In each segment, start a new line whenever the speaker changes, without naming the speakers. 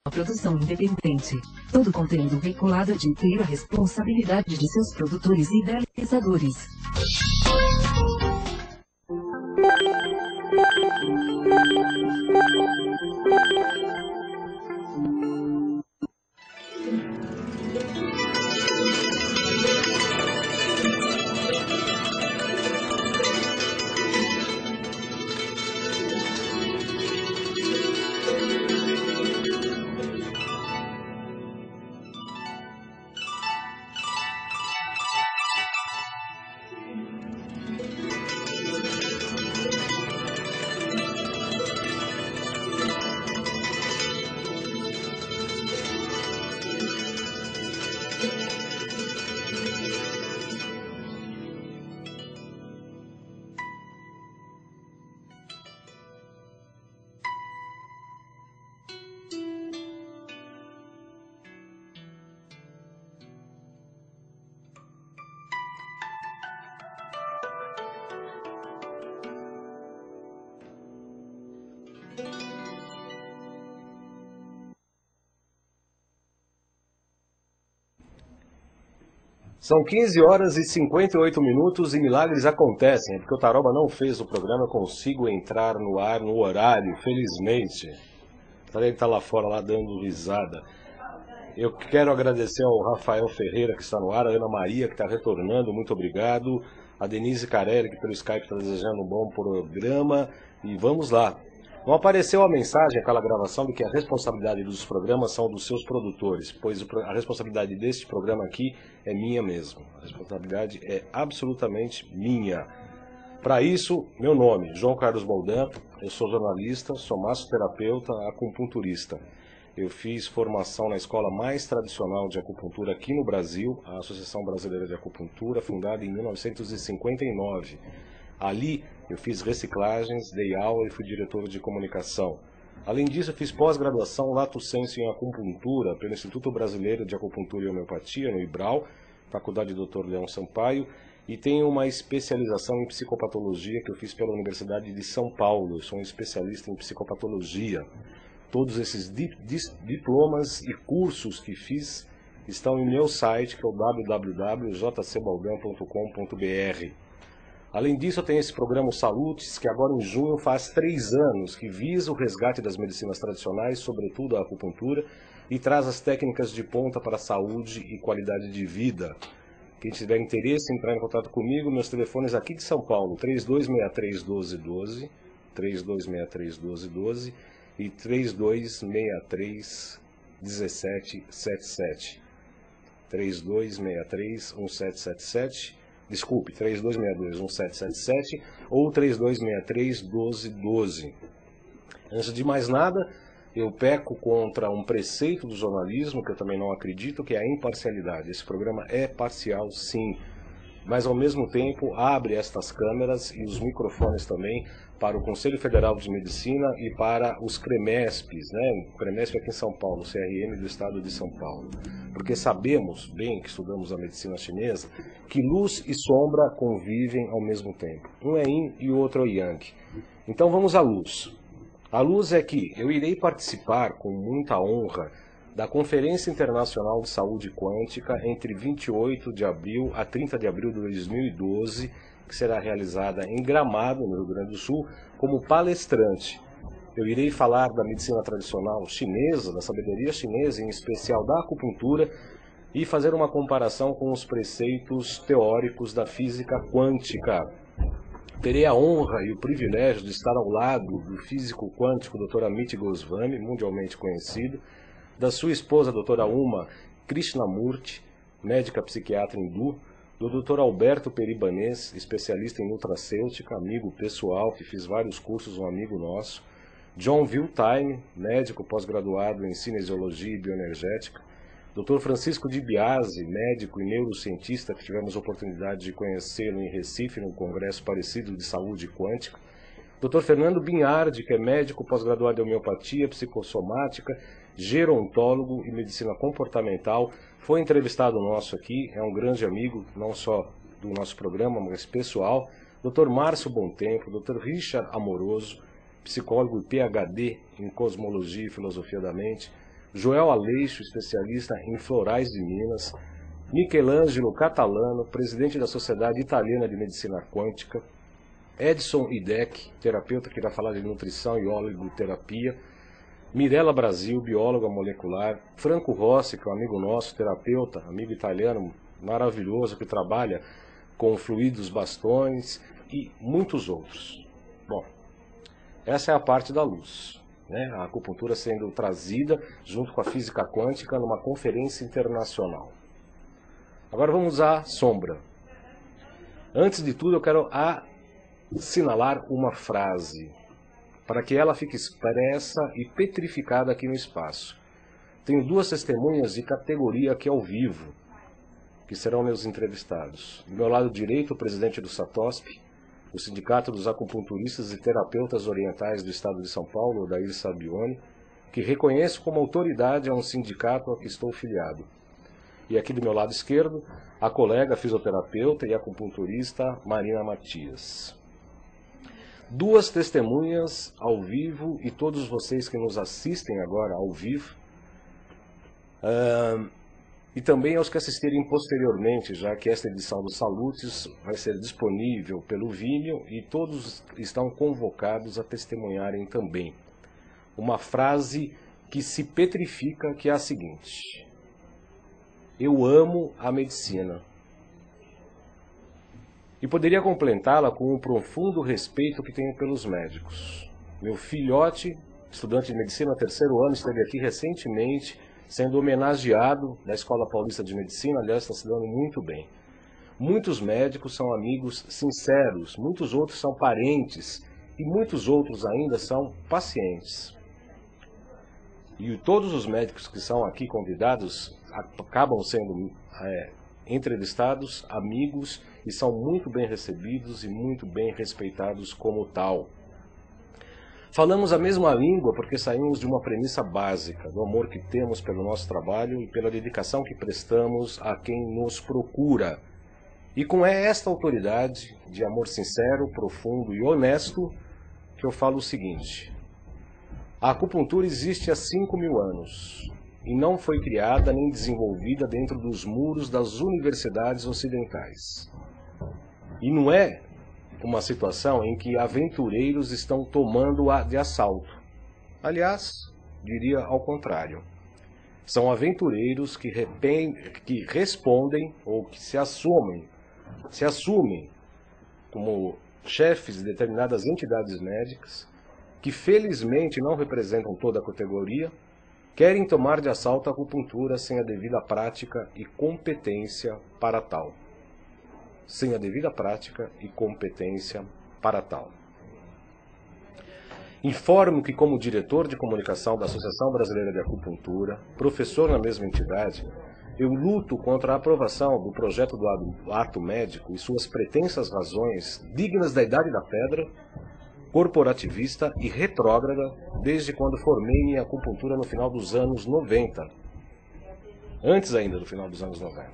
produção independente. Todo conteúdo veiculado é de inteira responsabilidade de seus produtores e idealizadores.
São 15 horas e 58 minutos e milagres acontecem, porque o Taroba não fez o programa, eu consigo entrar no ar no horário, felizmente. Ele está lá fora, lá dando risada. Eu quero agradecer ao Rafael Ferreira, que está no ar, a Ana Maria, que está retornando, muito obrigado. A Denise Carelli, que pelo Skype está desejando um bom programa. E vamos lá. Não apareceu a mensagem, aquela gravação, de que a responsabilidade dos programas são dos seus produtores, pois a responsabilidade deste programa aqui é minha mesmo. A responsabilidade é absolutamente minha. Para isso, meu nome, João Carlos Boldan, eu sou jornalista, sou massoterapeuta, acupunturista. Eu fiz formação na escola mais tradicional de acupuntura aqui no Brasil, a Associação Brasileira de Acupuntura, fundada em 1959. Ali eu fiz reciclagens, dei aula e fui diretor de comunicação. Além disso, eu fiz pós-graduação lato sensu em acupuntura pelo Instituto Brasileiro de Acupuntura e Homeopatia, no IBRAU, Faculdade Dr. Leão Sampaio, e tenho uma especialização em psicopatologia que eu fiz pela Universidade de São Paulo. Eu sou um especialista em psicopatologia. Todos esses diplomas e cursos que fiz estão em meu site, que é o www.jcbaldan.com.br. Além disso, eu tenho esse programa Salutes, que agora em junho faz 3 anos, que visa o resgate das medicinas tradicionais, sobretudo a acupuntura, e traz as técnicas de ponta para a saúde e qualidade de vida. Quem tiver interesse em entrar em contato comigo, meus telefones aqui de São Paulo, 3263-1212, 3263-1212 e 3263-1777. 3263-1777. Desculpe, 3262-1777 ou 3263-1212. Antes de mais nada, eu peco contra um preceito do jornalismo, que eu também não acredito, que é a imparcialidade. Esse programa é parcial, sim, mas ao mesmo tempo abre estas câmeras e os microfones também para o Conselho Federal de Medicina e para os CREMESPs, né? O CREMESP aqui em São Paulo, o CRM do Estado de São Paulo. Porque sabemos, bem que estudamos a medicina chinesa, que luz e sombra convivem ao mesmo tempo. Um é yin e o outro é yang. Então vamos à luz. A luz é que eu irei participar com muita honra da Conferência Internacional de Saúde Quântica entre 28 de abril a 30 de abril de 2012, que será realizada em Gramado, no Rio Grande do Sul, como palestrante. Eu irei falar da medicina tradicional chinesa, da sabedoria chinesa, em especial da acupuntura, e fazer uma comparação com os preceitos teóricos da física quântica. Terei a honra e o privilégio de estar ao lado do físico quântico Dr. Amit Goswami, mundialmente conhecido, da sua esposa, doutora Uma Krishnamurti, médica psiquiatra hindu, do Dr. Alberto Peribanês, especialista em nutracêutica, amigo pessoal, que fiz vários cursos, um amigo nosso, John Wiltime, médico pós-graduado em cinesiologia e bioenergética, Dr. Francisco Di Biase, médico e neurocientista, que tivemos a oportunidade de conhecê-lo em Recife, num congresso parecido de saúde quântica, Dr. Fernando Binhardi, que é médico pós-graduado em homeopatia, psicossomática, gerontólogo e medicina comportamental, foi entrevistado nosso aqui, é um grande amigo, não só do nosso programa, mas pessoal. Dr. Márcio Bontempo, Dr. Richard Amoroso, psicólogo e PhD em cosmologia e filosofia da mente, Joel Aleixo, especialista em florais de Minas, Michelangelo Catalano, presidente da Sociedade Italiana de Medicina Quântica, Edson Idec, terapeuta que vai falar de nutrição e oligoterapia, Mirella Brasil, bióloga molecular, Franco Rossi, que é um amigo nosso, terapeuta, amigo italiano maravilhoso, que trabalha com fluidos bastões e muitos outros. Bom, essa é a parte da luz, né? A acupuntura sendo trazida junto com a física quântica numa conferência internacional. Agora vamos à sombra. Antes de tudo, eu quero assinalar uma frase, para que ela fique expressa e petrificada aqui no espaço. Tenho duas testemunhas de categoria aqui ao vivo, que serão meus entrevistados. Do meu lado direito, o presidente do SATOSP, o Sindicato dos Acupunturistas e Terapeutas Orientais do Estado de São Paulo, Odair Sabione, que reconheço como autoridade a um sindicato a que estou filiado. E aqui do meu lado esquerdo, a colega fisioterapeuta e acupunturista Marina Matias. Duas testemunhas ao vivo e todos vocês que nos assistem agora ao vivo, e também aos que assistirem posteriormente, já que esta edição do Salutes vai ser disponível pelo Vimeo e todos estão convocados a testemunharem também. Uma frase que se petrifica, que é a seguinte: eu amo a medicina. E poderia completá-la com um profundo respeito que tenho pelos médicos. Meu filhote, estudante de medicina, 3º ano, esteve aqui recentemente, sendo homenageado na Escola Paulista de Medicina, aliás, está se dando muito bem. Muitos médicos são amigos sinceros, muitos outros são parentes, e muitos outros ainda são pacientes. E todos os médicos que são aqui convidados acabam sendo entrevistados, amigos, e são muito bem recebidos e muito bem respeitados como tal. Falamos a mesma língua porque saímos de uma premissa básica, do amor que temos pelo nosso trabalho e pela dedicação que prestamos a quem nos procura. E com esta autoridade de amor sincero, profundo e honesto, que eu falo o seguinte: a acupuntura existe há 5.000 anos e não foi criada nem desenvolvida dentro dos muros das universidades ocidentais. E não é uma situação em que aventureiros estão tomando-a de assalto. Aliás, diria ao contrário. São aventureiros que respondem ou que se assumem como chefes de determinadas entidades médicas, que felizmente não representam toda a categoria, querem tomar de assalto a acupuntura sem a devida prática e competência para tal. Sem a devida prática e competência para tal. Informo que, como diretor de comunicação da Associação Brasileira de Acupuntura, professor na mesma entidade, eu luto contra a aprovação do projeto do ato médico e suas pretensas razões dignas da Idade da Pedra, corporativista e retrógrada, desde quando formei-me em acupuntura no final dos anos 90. Antes ainda do final dos anos 90.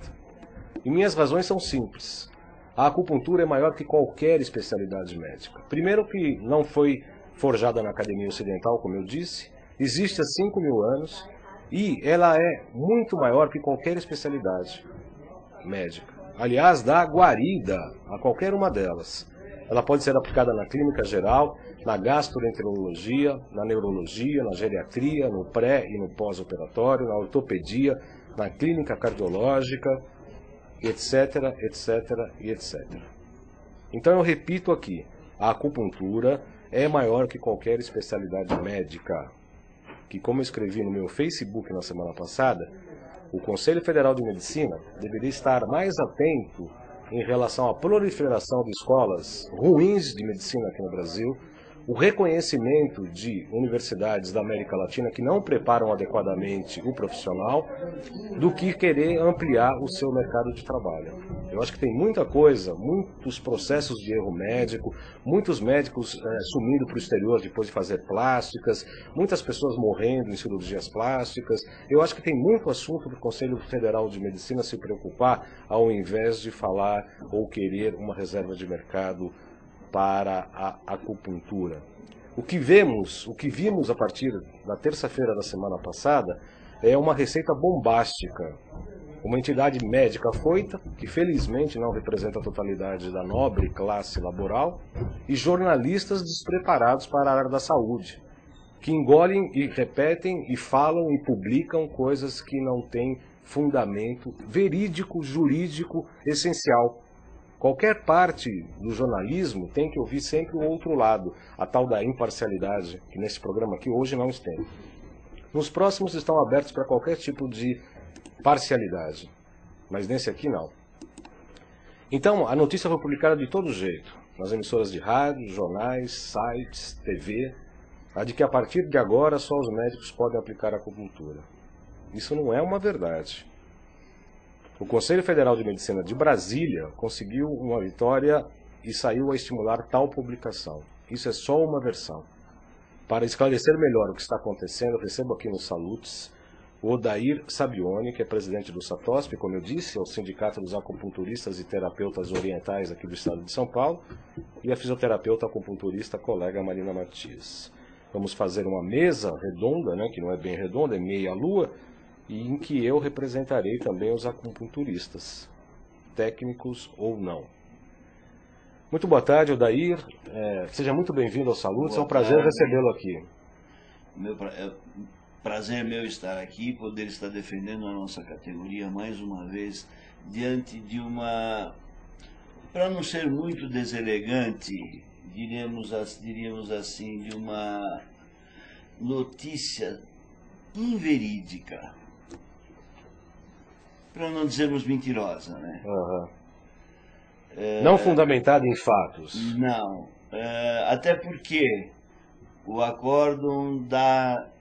E minhas razões são simples. A acupuntura é maior que qualquer especialidade médica. Primeiro que não foi forjada na Academia Ocidental, como eu disse, existe há 5.000 anos e ela é muito maior que qualquer especialidade médica. Aliás, dá guarida a qualquer uma delas. Ela pode ser aplicada na clínica geral, na gastroenterologia, na neurologia, na geriatria, no pré e no pós-operatório, na ortopedia, na clínica cardiológica, etc, etc e etc. Então eu repito aqui, a acupuntura é maior que qualquer especialidade médica, que, como eu escrevi no meu Facebook na semana passada, o Conselho Federal de Medicina deveria estar mais atento em relação à proliferação de escolas ruins de medicina aqui no Brasil, o reconhecimento de universidades da América Latina que não preparam adequadamente o profissional, do que querer ampliar o seu mercado de trabalho. Eu acho que tem muita coisa, muitos processos de erro médico, muitos médicos sumindo para o exterior depois de fazer plásticas, muitas pessoas morrendo em cirurgias plásticas. Eu acho que tem muito assunto do Conselho Federal de Medicina se preocupar, ao invés de falar ou querer uma reserva de mercado para a acupuntura. O que vimos a partir da terça-feira da semana passada é uma receita bombástica. Uma entidade médica afoita, que felizmente não representa a totalidade da nobre classe laboral, e jornalistas despreparados para a área da saúde, que engolem e repetem e falam e publicam coisas que não têm fundamento verídico, jurídico, essencial. Qualquer parte do jornalismo tem que ouvir sempre o outro lado, a tal da imparcialidade, que nesse programa aqui hoje não tem. Nos próximos estão abertos para qualquer tipo de parcialidade, mas nesse aqui não. Então, a notícia foi publicada de todo jeito, nas emissoras de rádio, jornais, sites, TV, a de que a partir de agora só os médicos podem aplicar a acupuntura. Isso não é uma verdade. O Conselho Federal de Medicina de Brasília conseguiu uma vitória e saiu a estimular tal publicação. Isso é só uma versão. Para esclarecer melhor o que está acontecendo, eu recebo aqui no Salutes o Odair Sabione, que é presidente do SATOSP, como eu disse, é o Sindicato dos Acupunturistas e Terapeutas Orientais aqui do estado de São Paulo, e a fisioterapeuta acupunturista colega Marina Matias. Vamos fazer uma mesa redonda, né, que não é bem redonda, é meia lua, e em que eu representarei também os acupunturistas, técnicos ou não. Muito boa tarde, Odair. Seja muito bem-vindo ao Salutes, é um prazer recebê-lo aqui.
Prazer meu estar aqui, poder estar defendendo a nossa categoria mais uma vez, diante de uma, para não ser muito deselegante, diríamos assim, de uma notícia inverídica, para não dizermos mentirosa, né?
Uhum. Não fundamentada em fatos.
Não, até porque o acórdão do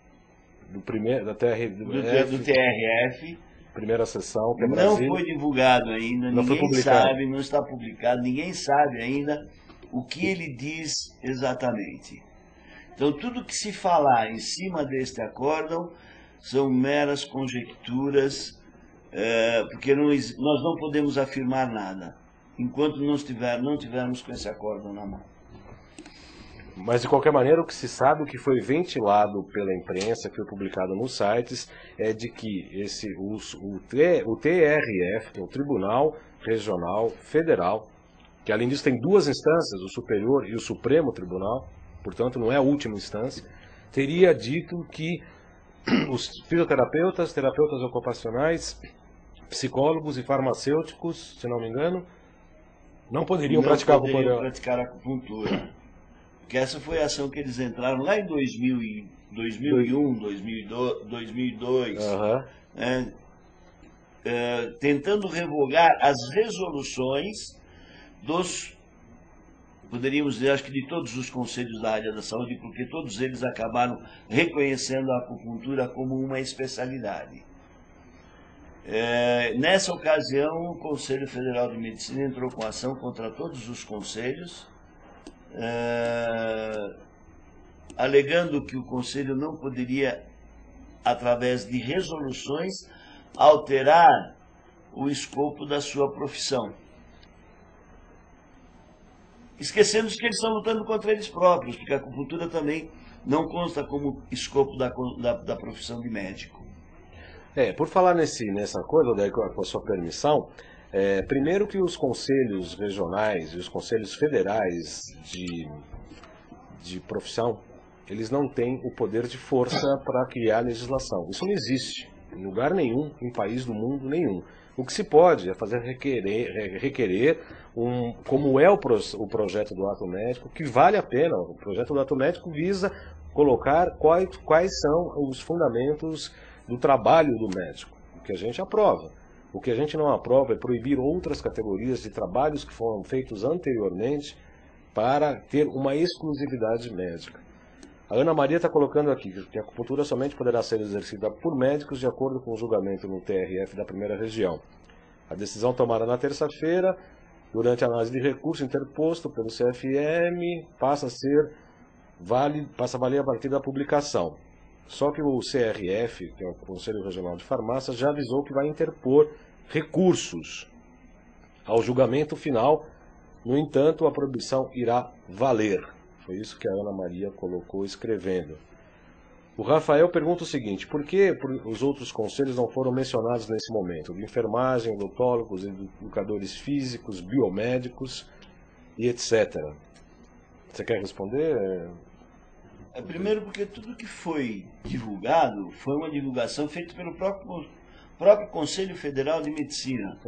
TRF,
primeira sessão, que é
não foi divulgado ainda, ninguém sabe, não está publicado, ninguém sabe ainda o que ele diz exatamente. Então tudo que se falar em cima deste acórdão são meras conjecturas, porque nós não podemos afirmar nada enquanto não tivermos com esse acórdão na mão.
Mas, de qualquer maneira, o que se sabe, o que foi ventilado pela imprensa, que foi publicado nos sites, é de que o TRF, o Tribunal Regional Federal, que além disso tem duas instâncias, o Superior e o Supremo Tribunal, portanto não é a última instância, teria dito que os fisioterapeutas, terapeutas ocupacionais, psicólogos e farmacêuticos, se não me engano, não poderiam praticar
acupuntura. Porque essa foi a ação que eles entraram lá em 2001, 2002, tentando revogar as resoluções poderíamos dizer, acho que de todos os conselhos da área da saúde, porque todos eles acabaram reconhecendo a acupuntura como uma especialidade. Nessa ocasião, o Conselho Federal de Medicina entrou com ação contra todos os conselhos, alegando que o Conselho não poderia, através de resoluções, alterar o escopo da sua profissão. Esquecendo que eles estão lutando contra eles próprios, porque a acupuntura também não consta como escopo da profissão de médico.
Por falar nessa coisa, daí, com a sua permissão, primeiro que os conselhos regionais e os conselhos federais de profissão, eles não têm o poder de força para criar legislação. Isso não existe em lugar nenhum, em país do mundo nenhum. O que se pode é fazer requerer como é o projeto do ato médico, que vale a pena. O projeto do ato médico visa colocar quais são os fundamentos do trabalho do médico, o que a gente aprova. O que a gente não aprova é proibir outras categorias de trabalhos que foram feitos anteriormente para ter uma exclusividade médica. A Ana Maria está colocando aqui que a acupuntura somente poderá ser exercida por médicos de acordo com o julgamento no TRF da primeira região. A decisão tomada na terça-feira, durante a análise de recurso interposto pelo CFM, passa a valer a partir da publicação. Só que o CRF, que é o Conselho Regional de Farmácia, já avisou que vai interpor recursos ao julgamento final. No entanto, a proibição irá valer. Foi isso que a Ana Maria colocou escrevendo. O Rafael pergunta o seguinte: por que os outros conselhos não foram mencionados nesse momento? De enfermagem, odontólogos, educadores físicos, biomédicos e etc. Você quer responder?
Primeiro porque tudo que foi divulgado foi uma divulgação feita pelo próprio Conselho Federal de Medicina.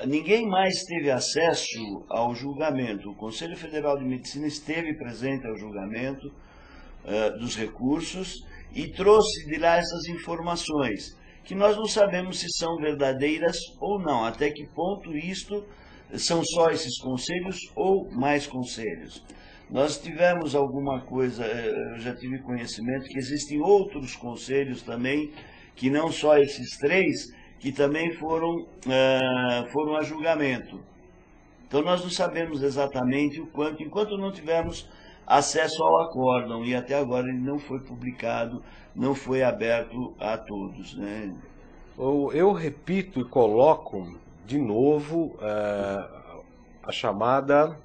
Ninguém mais teve acesso ao julgamento. O Conselho Federal de Medicina esteve presente ao julgamento dos recursos e trouxe de lá essas informações, que nós não sabemos se são verdadeiras ou não, até que ponto isto são só esses conselhos ou mais conselhos. Nós tivemos alguma coisa, eu já tive conhecimento que existem outros conselhos também, que não só esses 3, que também foram a julgamento. Então nós não sabemos exatamente o quanto, enquanto não tivermos acesso ao acórdão, e até agora ele não foi publicado, não foi aberto a todos, né?
Eu repito e coloco de novo a chamada...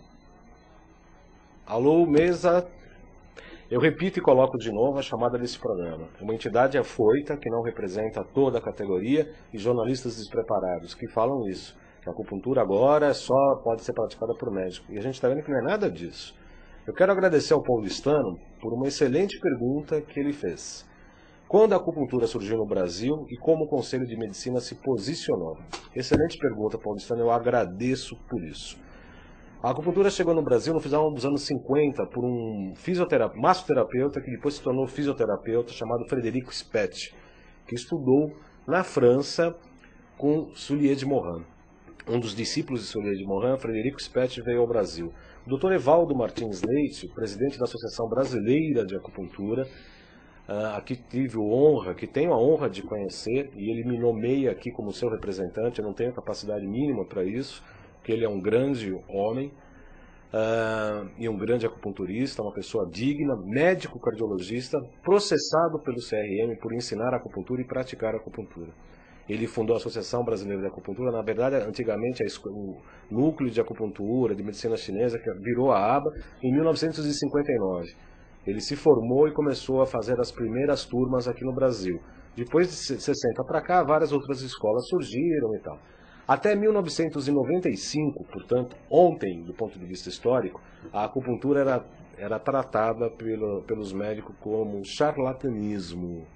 Alô, mesa? Eu repito e coloco de novo a chamada desse programa. Uma entidade afoita, que não representa toda a categoria, e jornalistas despreparados que falam isso. Que a acupuntura agora só pode ser praticada por médico. E a gente está vendo que não é nada disso. Eu quero agradecer ao paulistano por uma excelente pergunta que ele fez. Quando a acupuntura surgiu no Brasil e como o Conselho de Medicina se posicionou? Excelente pergunta, paulistano, eu agradeço por isso. A acupuntura chegou no Brasil no final dos anos 50 por um massoterapeuta que depois se tornou fisioterapeuta chamado Frederico Spett, que estudou na França com Soulier de Morin. Um dos discípulos de Soulier de Morin, Frederico Spett, veio ao Brasil. O Dr. Evaldo Martins Leite, presidente da Associação Brasileira de Acupuntura, aqui que tenho a honra de conhecer, e ele me nomeia aqui como seu representante, eu não tenho capacidade mínima para isso, que ele é um grande homem e um grande acupunturista, uma pessoa digna, médico cardiologista, processado pelo CRM por ensinar acupuntura e praticar acupuntura. Ele fundou a Associação Brasileira de Acupuntura, na verdade, antigamente o Núcleo de Acupuntura, de Medicina Chinesa, que virou a ABA, em 1959. Ele se formou e começou a fazer as primeiras turmas aqui no Brasil. Depois de 60 para cá, várias outras escolas surgiram e tal. Até 1995, portanto, ontem, do ponto de vista histórico, a acupuntura era tratada pelos médicos como charlatanismo.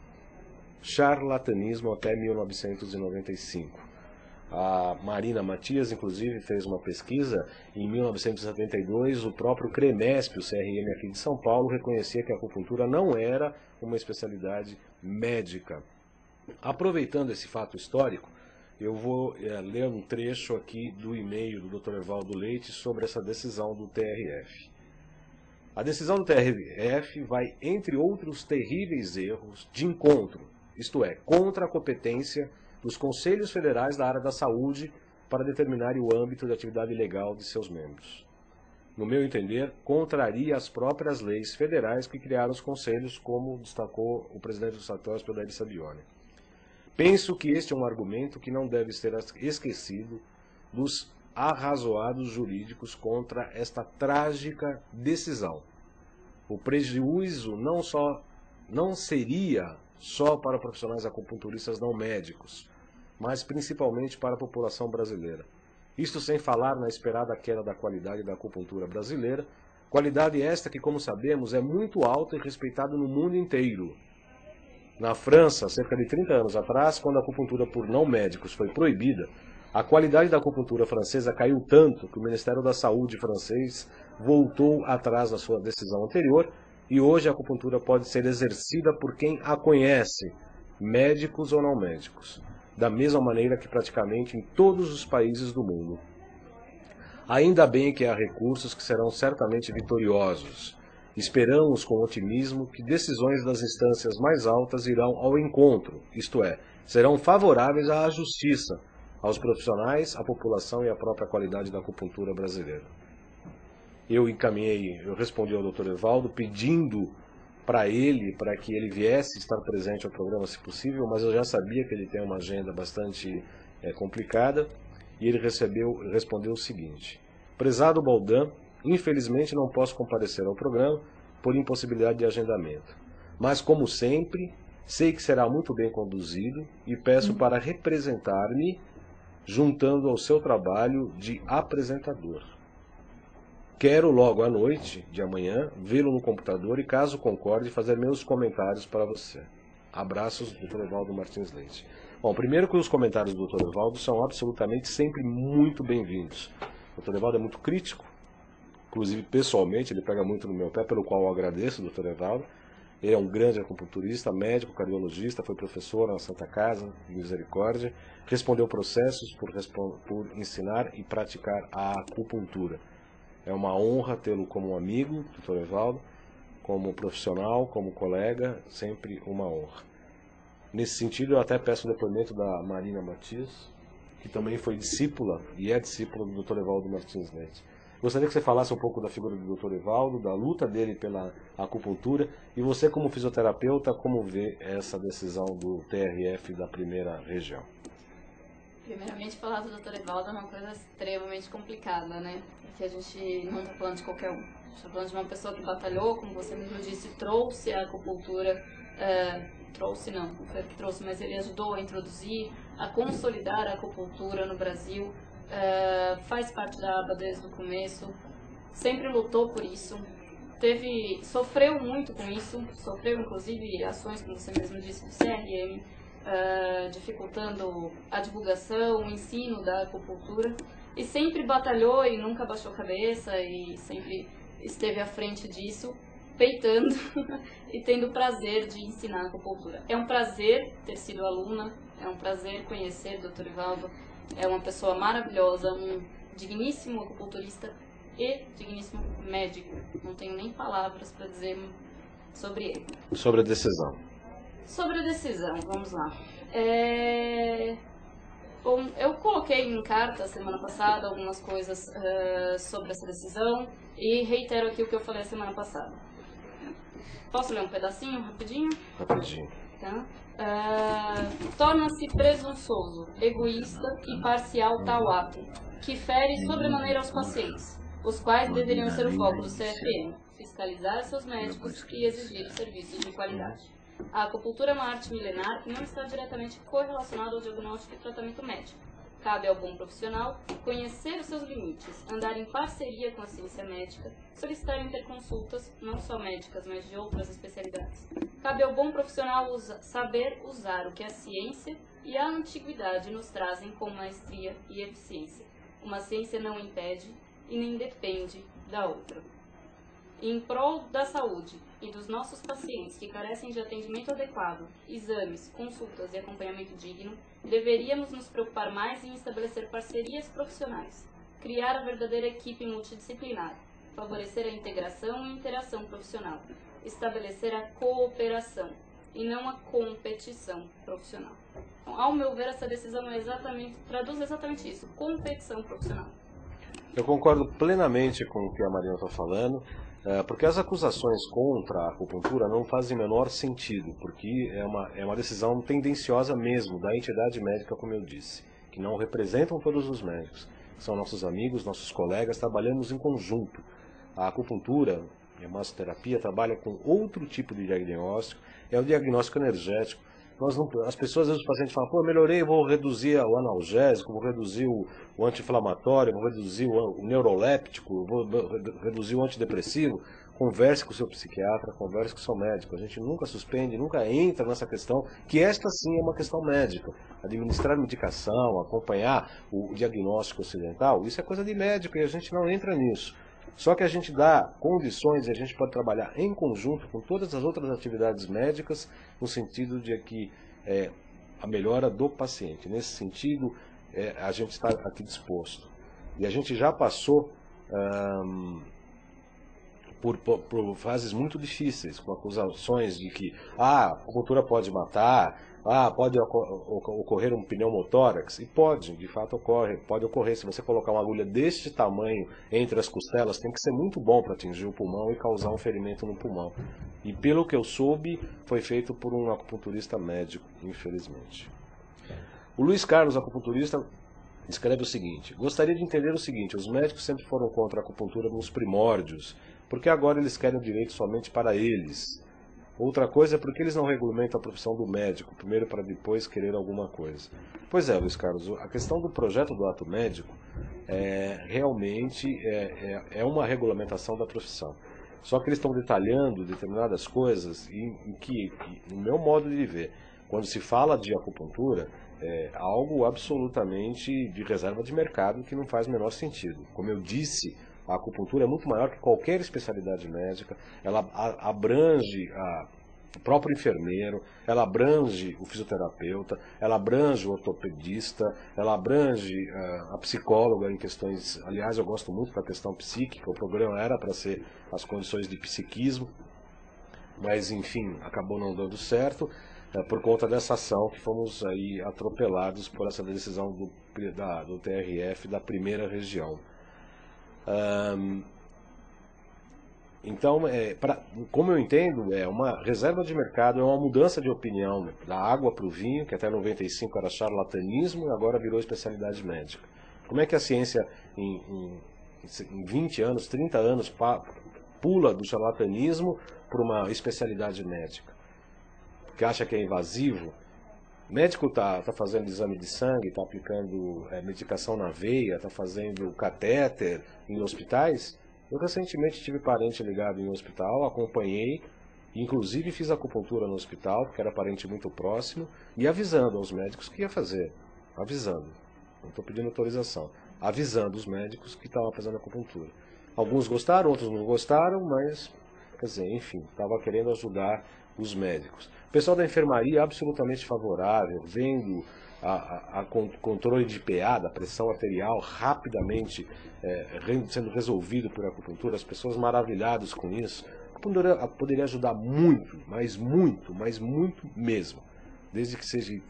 Charlatanismo até 1995. A Marina Matias, inclusive, fez uma pesquisa. Em 1972, o próprio CREMESP, o CRM aqui de São Paulo, reconhecia que a acupuntura não era uma especialidade médica. Aproveitando esse fato histórico, eu vou ler um trecho aqui do e-mail do Dr. Evaldo Leite sobre essa decisão do TRF. A decisão do TRF vai, entre outros terríveis erros, de encontro, isto é, contra a competência dos Conselhos Federais da área da saúde para determinar o âmbito de atividade legal de seus membros. No meu entender, contraria as próprias leis federais que criaram os conselhos, como destacou o presidente do SATOSP, Odair Savione. Penso que este é um argumento que não deve ser esquecido dos arrazoados jurídicos contra esta trágica decisão. O prejuízo não seria só para profissionais acupunturistas não médicos, mas principalmente para a população brasileira. Isto sem falar na esperada queda da qualidade da acupuntura brasileira, qualidade esta que, como sabemos, é muito alta e respeitada no mundo inteiro. Na França, cerca de 30 anos atrás, quando a acupuntura por não médicos foi proibida, a qualidade da acupuntura francesa caiu tanto que o Ministério da Saúde francês voltou atrás da sua decisão anterior e hoje a acupuntura pode ser exercida por quem a conhece, médicos ou não médicos, da mesma maneira que praticamente em todos os países do mundo. Ainda bem que há recursos que serão certamente vitoriosos. Esperamos com otimismo que decisões das instâncias mais altas irão ao encontro, isto é, serão favoráveis à justiça, aos profissionais, à população e à própria qualidade da acupuntura brasileira. Eu respondi ao Dr. Evaldo pedindo para que ele viesse estar presente ao programa se possível, mas eu já sabia que ele tem uma agenda bastante complicada, e ele respondeu o seguinte: prezado Baldan, infelizmente não posso comparecer ao programa por impossibilidade de agendamento. Mas, como sempre, sei que será muito bem conduzido e peço para representar-me juntando ao seu trabalho de apresentador. Quero logo à noite de amanhã vê-lo no computador e, caso concorde, fazer meus comentários para você. Abraços, Dr. Evaldo Martins Leite. Bom, primeiro que os comentários do Dr. Evaldo são absolutamente sempre muito bem-vindos. O Dr. Evaldo é muito crítico, inclusive pessoalmente, ele pega muito no meu pé, pelo qual eu agradeço, Dr. Evaldo. Ele é um grande acupunturista, médico, cardiologista, foi professor na Santa Casa de Misericórdia, respondeu processos por ensinar e praticar a acupuntura. É uma honra tê-lo como amigo, Dr. Evaldo, como profissional, como colega, sempre uma honra. Nesse sentido, eu até peço o depoimento da Marina Matias, que também foi discípula e é discípula do Dr. Evaldo Martins Leite. Gostaria que você falasse um pouco da figura do Dr. Evaldo, da luta dele pela acupuntura, e você, como fisioterapeuta, como vê essa decisão do TRF da primeira região?
Primeiramente, falar do Dr. Evaldo é uma coisa extremamente complicada, né? Porque a gente não está falando de qualquer um. A gente está falando de uma pessoa que batalhou, como você mesmo disse, trouxe a acupuntura, trouxe não foi ele que trouxe, mas ele ajudou a introduzir, a consolidar a acupuntura no Brasil, faz parte da aba desde o começo, sempre lutou por isso, sofreu muito com isso, sofreu inclusive ações, como você mesmo disse, do CRM, dificultando a divulgação, o ensino da acupuntura, e sempre batalhou e nunca baixou a cabeça e sempre esteve à frente disso, peitando e tendo o prazer de ensinar a acupuntura. É um prazer ter sido aluna, é um prazer conhecer o Dr. Evaldo, é uma pessoa maravilhosa, um digníssimo acupunturista e digníssimo médico. Não tenho nem palavras para dizer sobre ele.
Sobre a decisão.
Sobre a decisão, vamos lá. Bom, eu coloquei em carta semana passada algumas coisas sobre essa decisão e reitero aqui o que eu falei a semana passada. Posso ler um pedacinho, rapidinho?
Rapidinho.
Tá? Torna-se presunçoso, egoísta e parcial tal ato, que fere sobremaneira aos pacientes, os quais deveriam ser o foco do CFM, fiscalizar seus médicos e exigir serviços de qualidade. A acupuntura é uma arte milenar que não está diretamente correlacionada ao diagnóstico e tratamento médico. Cabe ao bom profissional conhecer os seus limites, andar em parceria com a ciência médica, solicitar interconsultas, não só médicas, mas de outras especialidades. Cabe ao bom profissional saber usar o que a ciência e a antiguidade nos trazem com maestria e eficiência. Uma ciência não impede e nem depende da outra. Em prol da saúde e dos nossos pacientes que carecem de atendimento adequado, exames, consultas e acompanhamento digno, deveríamos nos preocupar mais em estabelecer parcerias profissionais, criar a verdadeira equipe multidisciplinar, favorecer a integração e interação profissional, estabelecer a cooperação e não a competição profissional. Então, ao meu ver, essa decisão traduz exatamente isso, competição profissional.
Eu concordo plenamente com o que a Marina está falando, porque as acusações contra a acupuntura não fazem o menor sentido, porque é uma decisão tendenciosa mesmo da entidade médica, como eu disse, que não representam todos os médicos, são nossos amigos, nossos colegas, trabalhamos em conjunto. A acupuntura e a massoterapia trabalha com outro tipo de diagnóstico, é o diagnóstico energético. As pessoas, às vezes, os pacientes falam, pô, melhorei, vou reduzir o analgésico, vou reduzir o anti-inflamatório, vou reduzir o neuroléptico, vou reduzir o antidepressivo. Converse com o seu psiquiatra, converse com o seu médico. A gente nunca suspende, nunca entra nessa questão, que esta sim é uma questão médica. Administrar medicação, acompanhar o diagnóstico ocidental, isso é coisa de médico e a gente não entra nisso. Só que a gente dá condições e a gente pode trabalhar em conjunto com todas as outras atividades médicas no sentido de que a melhora do paciente. Nesse sentido, a gente está aqui disposto. E a gente já passou por fases muito difíceis, com acusações de que a acupuntura pode matar, pode ocorrer um pneumotórax, e pode, de fato pode ocorrer. Se você colocar uma agulha deste tamanho entre as costelas, tem que ser muito bom para atingir o pulmão e causar um ferimento no pulmão. E pelo que eu soube, foi feito por um acupunturista médico, infelizmente. O Luiz Carlos, acupunturista, escreve o seguinte: gostaria de entender o seguinte, os médicos sempre foram contra a acupuntura nos primórdios, porque agora eles querem o direito somente para eles. Outra coisa é porque eles não regulamentam a profissão do médico, primeiro para depois querer alguma coisa. Pois é, Luiz Carlos, a questão do projeto do ato médico realmente é uma regulamentação da profissão. Só que eles estão detalhando determinadas coisas em que, no meu modo de ver, quando se fala de acupuntura, é algo absolutamente de reserva de mercado que não faz o menor sentido. Como eu disse, a acupuntura é muito maior que qualquer especialidade médica, ela abrange o próprio enfermeiro, ela abrange o fisioterapeuta, ela abrange o ortopedista, ela abrange a psicóloga em questões... Aliás, eu gosto muito da questão psíquica, o programa era para ser as condições de psiquismo, mas enfim, acabou não dando certo, por conta dessa ação que fomos aí atropelados por essa decisão do TRF da primeira região. Então, como eu entendo, é uma reserva de mercado, é uma mudança de opinião, né, da água para o vinho, que até 95 era charlatanismo e agora virou especialidade médica. Como é que a ciência em 20 anos, 30 anos, pula do charlatanismo para uma especialidade médica? Que acha que é invasivo? O médico está fazendo exame de sangue, está aplicando medicação na veia, está fazendo catéter em hospitais. Eu recentemente tive parente ligado em um hospital, acompanhei, inclusive fiz acupuntura no hospital, porque era parente muito próximo, e avisando aos médicos que ia fazer. Avisando. Não estou pedindo autorização. Avisando os médicos que estavam fazendo acupuntura. Alguns gostaram, outros não gostaram, mas, quer dizer, enfim, estava querendo ajudar os médicos. O pessoal da enfermaria absolutamente favorável, vendo controle de PA, da pressão arterial, rapidamente sendo resolvido por acupuntura, as pessoas maravilhadas com isso. A acupuntura poderia ajudar muito, mas muito mesmo, desde que seja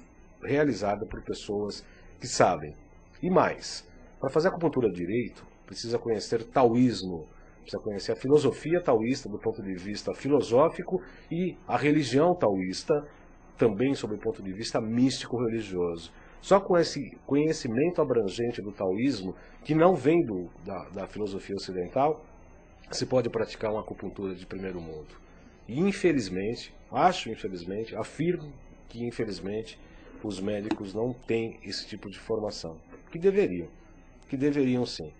realizada por pessoas que sabem. E mais, para fazer acupuntura direito, precisa conhecer taoísmo, precisa conhecer a filosofia taoísta do ponto de vista filosófico e a religião taoísta também sob o ponto de vista místico-religioso. Só com esse conhecimento abrangente do taoísmo, que não vem da filosofia ocidental, se pode praticar uma acupuntura de primeiro mundo. E infelizmente, afirmo que infelizmente os médicos não têm esse tipo de formação. Que deveriam sim.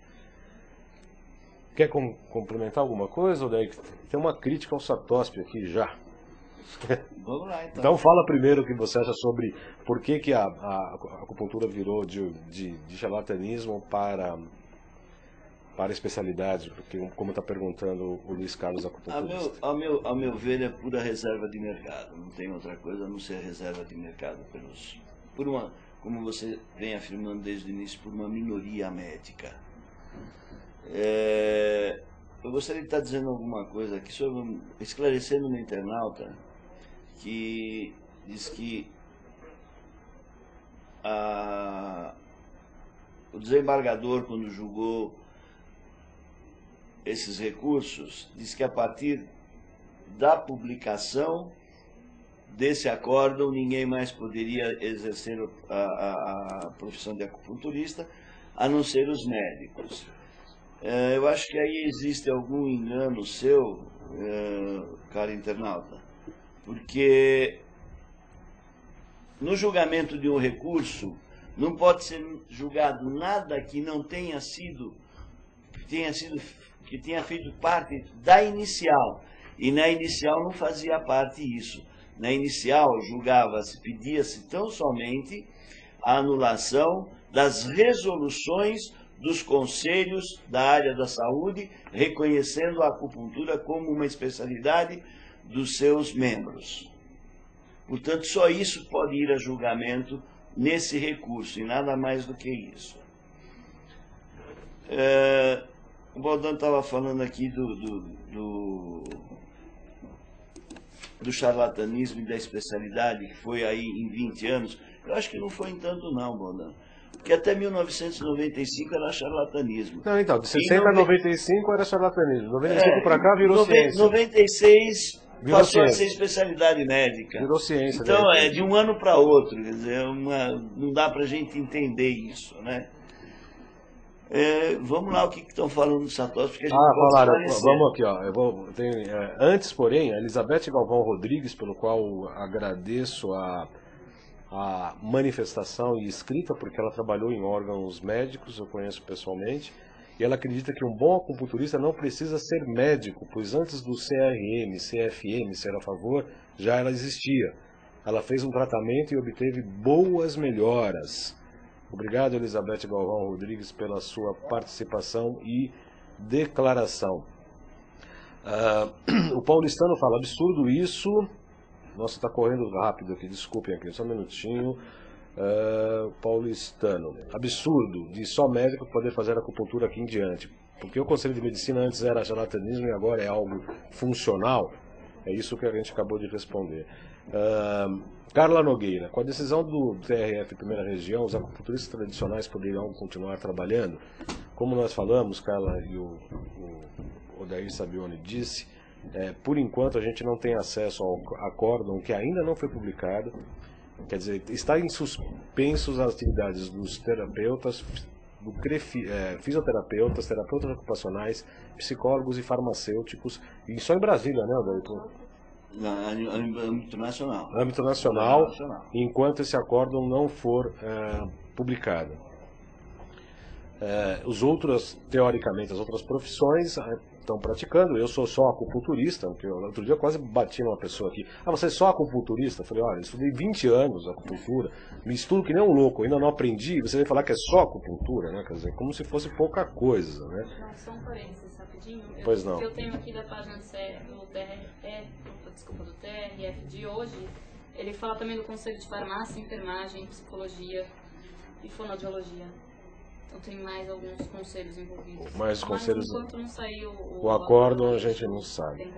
Quer complementar alguma coisa, Odair? Tem uma crítica ao Satóspi aqui já.
Vamos lá, então.
Então fala primeiro o que você acha sobre por que a acupuntura virou de charlatanismo para especialidade, porque como está perguntando o Luiz Carlos, acupunturista.
Ao meu ver, é pura reserva de mercado. Não tem outra coisa a não ser reserva de mercado como você vem afirmando desde o início, por uma minoria médica. Eu gostaria de estar dizendo alguma coisa aqui, esclarecendo uma internauta que diz que o desembargador, quando julgou esses recursos, diz que a partir da publicação desse acórdão ninguém mais poderia exercer a profissão de acupunturista, a não ser os médicos. Eu acho que aí existe algum engano seu, cara internauta, porque no julgamento de um recurso não pode ser julgado nada que não tenha sido, que tenha feito parte da inicial, e na inicial não fazia parte isso. Na inicial julgava-se, pedia-se tão somente a anulação das resoluções dos conselhos da área da saúde, reconhecendo a acupuntura como uma especialidade dos seus membros. Portanto, só isso pode ir a julgamento nesse recurso, e nada mais do que isso. O Baldão estava falando aqui do charlatanismo e da especialidade, que foi aí em 20 anos. Eu acho que não foi em tanto não, Baldão. Porque até 1995 era charlatanismo.
Não, então, de 60 a 95 era charlatanismo. 95 para cá virou ciência.
96 passou a ser especialidade médica.
Virou ciência.
Então, é de um ano para outro. Quer dizer, não dá para a gente entender isso, né? Vamos lá, o que estão falando do Satoshi, porque a gente
falaram, vamos aqui, ó. Antes, porém, a Elizabeth Galvão Rodrigues, pelo qual agradeço a manifestação e escrita, porque ela trabalhou em órgãos médicos, eu conheço pessoalmente, e ela acredita que um bom acupunturista não precisa ser médico, pois antes do CRM, CFM ser a favor, já ela existia. Ela fez um tratamento e obteve boas melhoras. Obrigado, Elizabeth Galvão Rodrigues, pela sua participação e declaração. O paulistano fala, absurdo isso. Nossa, está correndo rápido aqui, desculpem aqui, só um minutinho. Paulistano, absurdo de só médico poder fazer acupuntura aqui em diante. Porque o Conselho de Medicina antes era charlatanismo e agora é algo funcional. É isso que a gente acabou de responder. Carla Nogueira, com a decisão do TRF Primeira Região, os acupunturistas tradicionais poderão continuar trabalhando? Como nós falamos, Carla, e o Odair Sabione disse, por enquanto a gente não tem acesso ao acórdão que ainda não foi publicado. Quer dizer, está em suspensos as atividades dos terapeutas, fisioterapeutas, terapeutas ocupacionais, psicólogos e farmacêuticos, e só em Brasília, né, Odair?
Âmbito nacional.
Âmbito nacional, enquanto esse acórdão não for publicado. Os outros, teoricamente, as outras profissões estão praticando. Eu sou só acupunturista, porque outro dia eu quase bati numa pessoa aqui. Você é só acupunturista? Eu falei, olha, eu estudei 20 anos acupuntura, me estudo que nem um louco, ainda não aprendi, você vai falar que é só acupuntura, né? Quer dizer, como se fosse pouca coisa, né?
Não, só um parênteses rapidinho.
Pois não.
Eu tenho aqui da página do TRF de hoje, ele fala também do Conselho de Farmácia, Enfermagem, Psicologia e Fonoaudiologia. Então tem mais alguns conselhos envolvidos.
Mais conselhos.
Enquanto não saiu
o acórdão, a gente não sabe.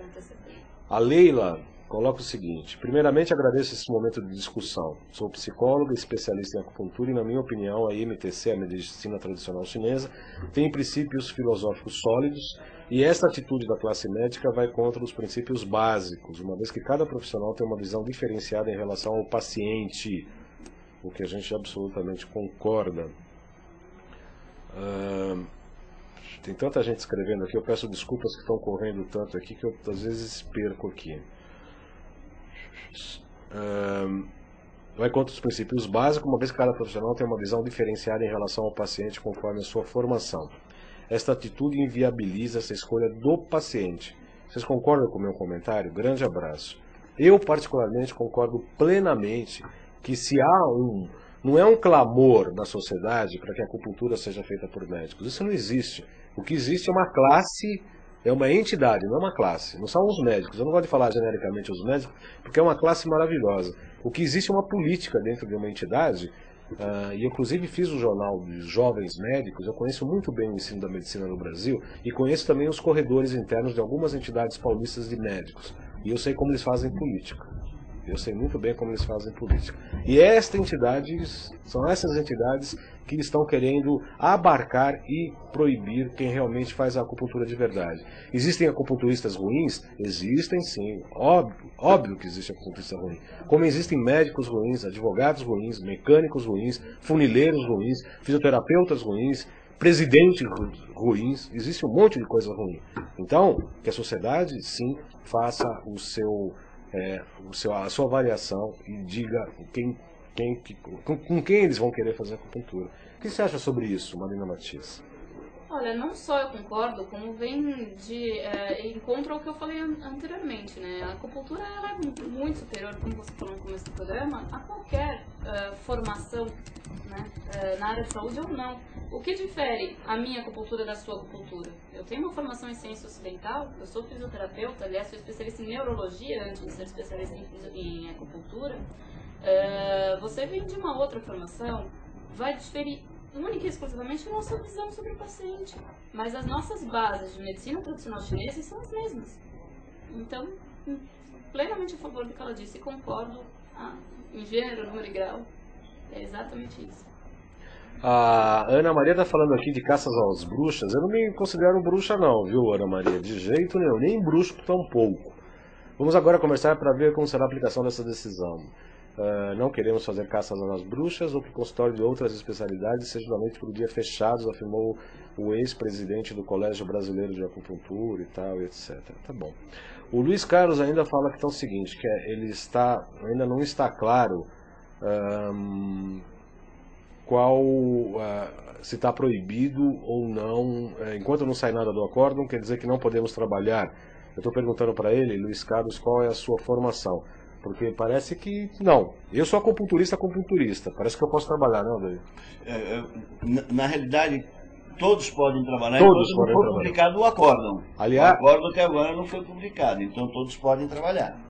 A Leila coloca o seguinte: primeiramente agradeço esse momento de discussão. Sou psicóloga, especialista em acupuntura e, na minha opinião, a MTC, a medicina tradicional chinesa, tem princípios filosóficos sólidos e esta atitude da classe médica vai contra os princípios básicos, uma vez que cada profissional tem uma visão diferenciada em relação ao paciente, o que a gente absolutamente concorda. Tem tanta gente escrevendo aqui, eu peço desculpas que estão correndo tanto aqui que eu às vezes perco aqui. Vai contra os princípios básicos, uma vez que cada profissional tem uma visão diferenciada em relação ao paciente conforme a sua formação. Esta atitude inviabiliza essa escolha do paciente. Vocês concordam com o meu comentário? Grande abraço. Eu particularmente concordo plenamente que se há não é um clamor da sociedade para que a acupuntura seja feita por médicos. Isso não existe. O que existe é uma classe, é uma entidade, não é uma classe. Não são os médicos. Eu não gosto de falar genericamente os médicos, porque é uma classe maravilhosa. O que existe é uma política dentro de uma entidade, e eu inclusive fiz o jornal de jovens médicos, eu conheço muito bem o ensino da medicina no Brasil, e conheço também os corredores internos de algumas entidades paulistas de médicos. E eu sei como eles fazem política. Eu sei muito bem como eles fazem política. E são essas entidades que estão querendo abarcar e proibir quem realmente faz a acupuntura de verdade. Existem acupunturistas ruins? Existem sim. Óbvio que existe acupunturista ruim. Como existem médicos ruins, advogados ruins, mecânicos ruins, funileiros ruins, fisioterapeutas ruins, presidentes ruins. Existe um monte de coisa ruim. Então, que a sociedade sim faça a sua avaliação e diga com quem eles vão querer fazer acupuntura. O que você acha sobre isso, Marina Matias?
Olha, não só eu concordo, como vem de encontro ao que eu falei anteriormente, né? A acupuntura ela é muito superior, como você falou no começo do programa, a qualquer formação, né? Na área de saúde ou não. O que difere a minha acupuntura da sua acupuntura? Eu tenho uma formação em ciência ocidental, eu sou fisioterapeuta, aliás, sou especialista em neurologia antes de ser especialista em acupuntura. Você vem de uma outra formação, vai diferir única e exclusivamente a nossa visão sobre o paciente. Mas as nossas bases de medicina tradicional chinesa são as mesmas. Então, plenamente a favor do que ela disse, concordo em gênero, número e grau. É exatamente isso.
A Ana Maria está falando aqui de caças às bruxas. Eu não me considero bruxa não, viu, Ana Maria? De jeito nenhum, nem bruxo tampouco. Vamos agora conversar para ver como será a aplicação dessa decisão. Não queremos fazer caças às bruxas ou que o consultório de outras especialidades seja somente por dia fechados, afirmou o ex-presidente do Colégio Brasileiro de Acupuntura e tal, etc. Tá bom. O Luiz Carlos ainda fala que tá o seguinte, que ainda não está claro se está proibido ou não, enquanto não sai nada do acórdão, quer dizer que não podemos trabalhar. Eu estou perguntando para ele, Luiz Carlos, qual é a sua formação? Porque parece que não. Eu sou acupunturista, parece que eu posso trabalhar, não, David?
Na realidade, todos podem trabalhar,
todos
enquanto não for publicado o acórdão.
Aliás,
o acórdão até agora não foi publicado, então todos podem trabalhar.